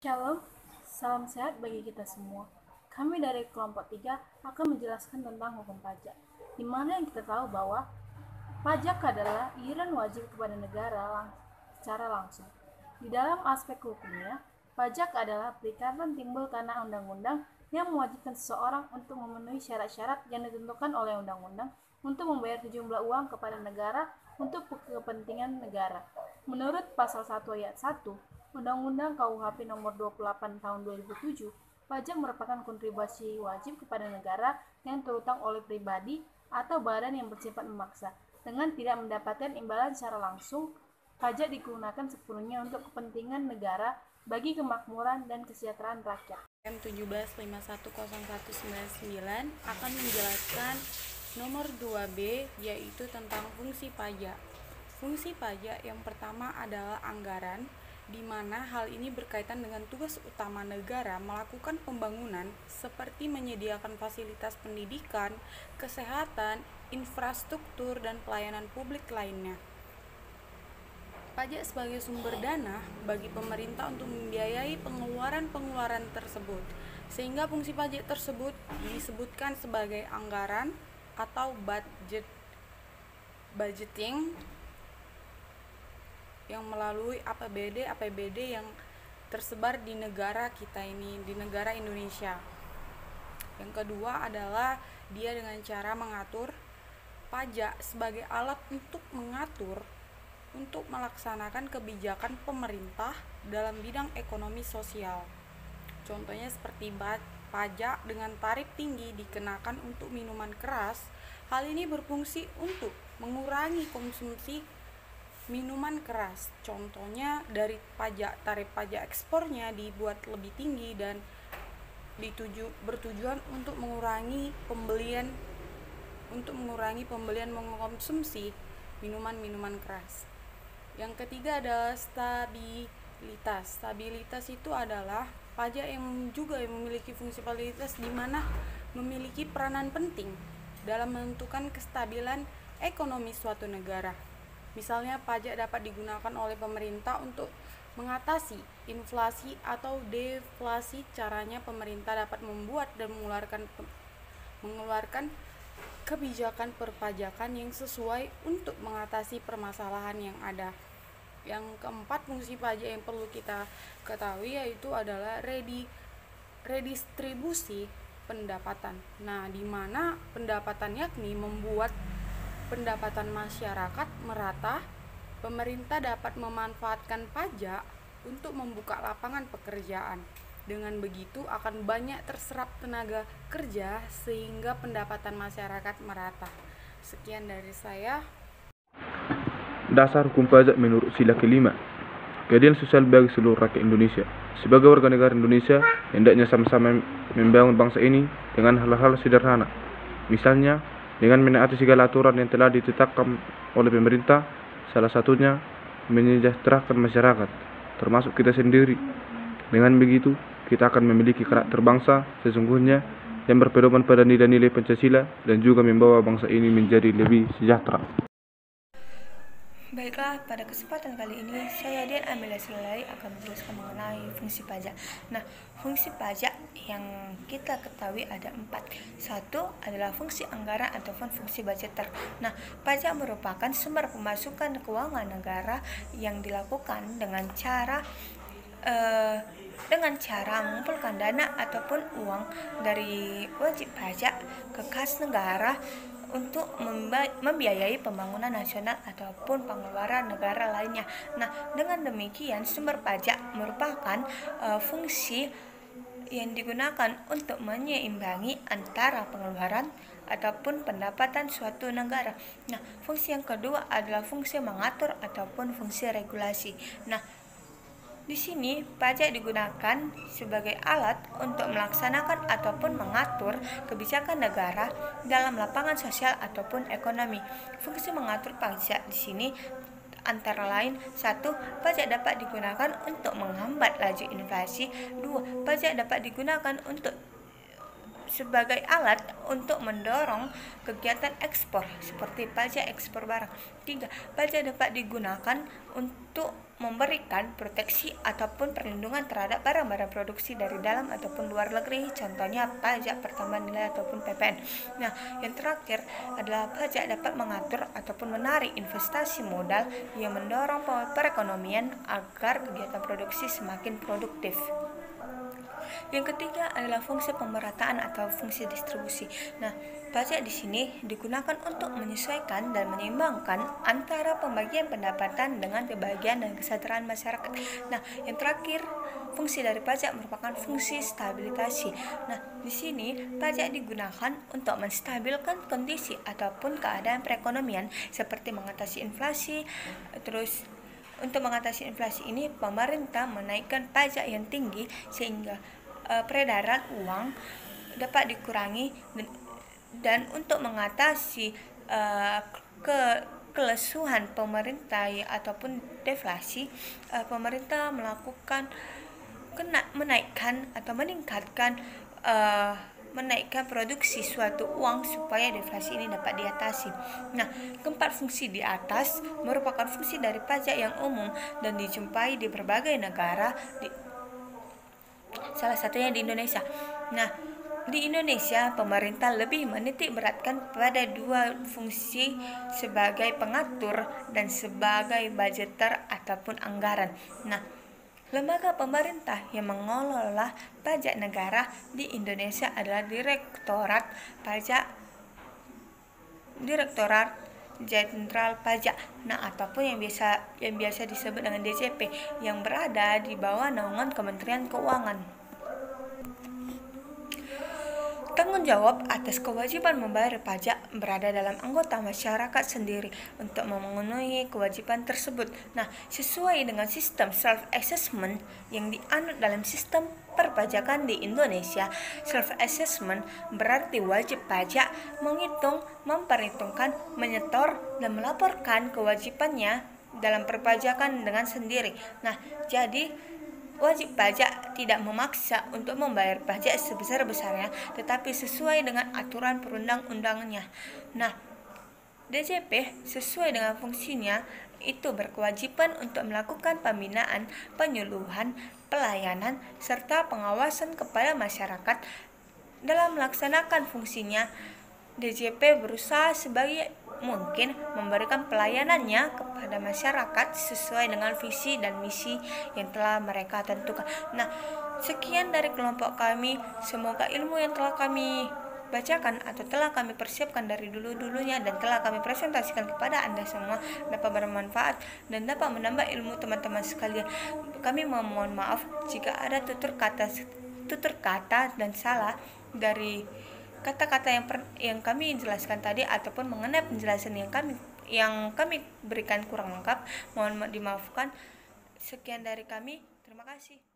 Shalom, salam sehat bagi kita semua. Kami dari kelompok 3 akan menjelaskan tentang hukum pajak, di mana yang kita tahu bahwa pajak adalah iuran wajib kepada negara secara langsung. Di dalam aspek hukumnya, pajak adalah perikatan timbul karena undang-undang yang mewajibkan seseorang untuk memenuhi syarat-syarat yang ditentukan oleh undang-undang untuk membayar sejumlah uang kepada negara untuk kepentingan negara. Menurut pasal 1 ayat 1 Undang-Undang KUHP Nomor 28 Tahun 2007, pajak merupakan kontribusi wajib kepada negara yang terutang oleh pribadi atau badan yang bersifat memaksa. Dengan tidak mendapatkan imbalan secara langsung, pajak digunakan sepenuhnya untuk kepentingan negara bagi kemakmuran dan kesejahteraan rakyat. M17510199 akan menjelaskan nomor 2B, yaitu tentang fungsi pajak. Fungsi pajak yang pertama adalah anggaran, di mana hal ini berkaitan dengan tugas utama negara melakukan pembangunan seperti menyediakan fasilitas pendidikan, kesehatan, infrastruktur, dan pelayanan publik lainnya. Pajak sebagai sumber dana bagi pemerintah untuk membiayai pengeluaran-pengeluaran tersebut, sehingga fungsi pajak tersebut disebutkan sebagai anggaran atau budgeting yang melalui APBD yang tersebar di negara kita ini, di negara Indonesia. Yang kedua adalah dia dengan cara mengatur pajak sebagai alat untuk melaksanakan kebijakan pemerintah dalam bidang ekonomi sosial. Contohnya seperti pajak dengan tarif tinggi dikenakan untuk minuman keras. Hal ini berfungsi untuk mengurangi konsumsi minuman keras. Contohnya dari tarif pajak ekspornya dibuat lebih tinggi dan bertujuan untuk mengurangi pembelian mengkonsumsi minuman keras. Yang ketiga adalah stabilitas. Stabilitas itu adalah pajak yang juga memiliki fungsi stabilitas, di mana memiliki peranan penting dalam menentukan kestabilan ekonomi suatu negara. Misalnya, pajak dapat digunakan oleh pemerintah untuk mengatasi inflasi atau deflasi. Caranya pemerintah dapat membuat dan mengeluarkan kebijakan perpajakan yang sesuai untuk mengatasi permasalahan yang ada. Yang keempat, fungsi pajak yang perlu kita ketahui yaitu adalah redistribusi pendapatan. Nah, di mana pendapatan yakni membuat pendapatan masyarakat merata. Pemerintah dapat memanfaatkan pajak untuk membuka lapangan pekerjaan. Dengan begitu akan banyak terserap tenaga kerja sehingga pendapatan masyarakat merata. Sekian dari saya. Dasar hukum pajak menurut sila kelima, keadilan sosial bagi seluruh rakyat Indonesia. Sebagai warga negara Indonesia, hendaknya sama-sama membangun bangsa ini dengan hal-hal sederhana. Misalnya, dengan menaati segala aturan yang telah ditetapkan oleh pemerintah, salah satunya menyejahterakan masyarakat, termasuk kita sendiri. Dengan begitu, kita akan memiliki karakter bangsa sesungguhnya yang berpedoman pada nilai-nilai Pancasila dan juga membawa bangsa ini menjadi lebih sejahtera. Baiklah, pada kesempatan kali ini saya Dian Amelia Silai akan menjelaskan mengenai fungsi pajak. Nah, fungsi pajak yang kita ketahui ada 4. Satu adalah fungsi anggaran ataupun fungsi budgeter. Nah, pajak merupakan sumber pemasukan keuangan negara yang dilakukan dengan cara mengumpulkan dana ataupun uang dari wajib pajak ke kas negara untuk membiayai pembangunan nasional ataupun pengeluaran negara lainnya. Nah, dengan demikian sumber pajak merupakan fungsi yang digunakan untuk menyeimbangi antara pengeluaran ataupun pendapatan suatu negara. Nah, fungsi yang kedua adalah fungsi mengatur ataupun fungsi regulasi. Nah, di sini pajak digunakan sebagai alat untuk melaksanakan ataupun mengatur kebijakan negara dalam lapangan sosial ataupun ekonomi. Fungsi mengatur pajak di sini antara lain: 1. Pajak dapat digunakan untuk menghambat laju inflasi. 2. Pajak dapat digunakan untuk sebagai alat untuk mendorong kegiatan ekspor seperti pajak ekspor barang. 3. Pajak dapat digunakan untuk memberikan proteksi ataupun perlindungan terhadap barang-barang produksi dari dalam ataupun luar negeri, contohnya pajak pertambahan nilai ataupun PPN. Nah, yang terakhir adalah pajak dapat mengatur ataupun menarik investasi modal yang mendorong perekonomian agar kegiatan produksi semakin produktif. Yang ketiga adalah fungsi pemerataan atau fungsi distribusi. Nah, pajak di sini digunakan untuk menyesuaikan dan menyeimbangkan antara pembagian pendapatan dengan kebahagiaan dan kesejahteraan masyarakat. Nah, yang terakhir, fungsi dari pajak merupakan fungsi stabilisasi. Nah, di sini pajak digunakan untuk menstabilkan kondisi ataupun keadaan perekonomian seperti mengatasi inflasi. Terus untuk mengatasi inflasi ini, pemerintah menaikkan pajak yang tinggi sehingga peredaran uang dapat dikurangi, dan untuk mengatasi kelesuhan pemerintah ataupun deflasi, pemerintah melakukan menaikkan atau meningkatkan menaikkan produksi suatu uang supaya deflasi ini dapat diatasi. Nah, keempat fungsi di atas merupakan fungsi dari pajak yang umum dan dijumpai di berbagai negara, salah satunya di Indonesia. Nah, di Indonesia pemerintah lebih menitik beratkan pada dua fungsi sebagai pengatur dan sebagai budgeter ataupun anggaran. Nah, lembaga pemerintah yang mengelola pajak negara di Indonesia adalah Direktorat Jenderal Pajak, ataupun yang biasa disebut dengan DJP, yang berada di bawah naungan Kementerian Keuangan. Tanggung jawab atas kewajiban membayar pajak berada dalam anggota masyarakat sendiri untuk memenuhi kewajiban tersebut. Nah, sesuai dengan sistem self-assessment yang dianut dalam sistem perpajakan di Indonesia, self-assessment berarti wajib pajak memperhitungkan, menyetor, dan melaporkan kewajibannya dalam perpajakan dengan sendiri. Nah, jadi wajib pajak tidak memaksa untuk membayar pajak sebesar-besarnya, tetapi sesuai dengan aturan perundang-undangannya. Nah, DJP sesuai dengan fungsinya itu berkewajiban untuk melakukan pembinaan, penyuluhan, pelayanan, serta pengawasan kepada masyarakat. Dalam melaksanakan fungsinya, DJP berusaha sebagai mungkin memberikan pelayanannya kepada masyarakat sesuai dengan visi dan misi yang telah mereka tentukan. Nah, sekian dari kelompok kami. Semoga ilmu yang telah kami bacakan atau telah kami persiapkan dari dulu-dulunya dan telah kami presentasikan kepada Anda semua dapat bermanfaat dan dapat menambah ilmu teman-teman sekalian. Kami mohon maaf jika ada tutur kata dan salah dari kata-kata yang kami jelaskan tadi ataupun mengenai penjelasan yang kami berikan kurang lengkap. Mohon dimaafkan. Sekian dari kami. Terima kasih.